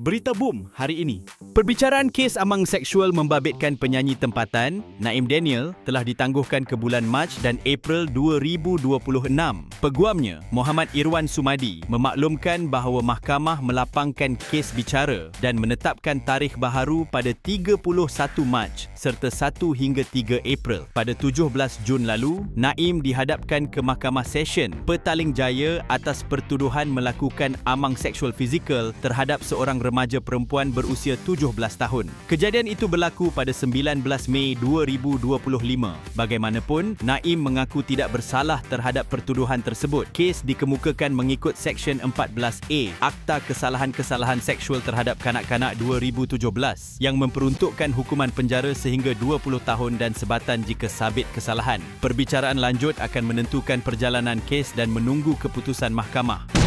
Berita boom hari ini. Perbicaraan kes amang seksual membabitkan penyanyi tempatan, Naim Daniel, telah ditangguhkan ke bulan Mac dan April 2026. Peguamnya, Muhammad Irwan Sumadi, memaklumkan bahawa mahkamah melapangkan kes bicara dan menetapkan tarikh baharu pada 31 Mac serta 1 hingga 3 April. Pada 17 Jun lalu, Naim dihadapkan ke Mahkamah Session Petaling Jaya atas pertuduhan melakukan amang seksual fizikal terhadap seorang remaja perempuan berusia 17 tahun. Kejadian itu berlaku pada 19 Mei 2025. Bagaimanapun, Naim mengaku tidak bersalah terhadap pertuduhan tersebut. Kes dikemukakan mengikut Seksyen 14A Akta Kesalahan-Kesalahan Seksual Terhadap Kanak-Kanak 2017 yang memperuntukkan hukuman penjara sehingga 20 tahun dan sebatan jika sabit kesalahan. Perbicaraan lanjut akan menentukan perjalanan kes dan menunggu keputusan mahkamah.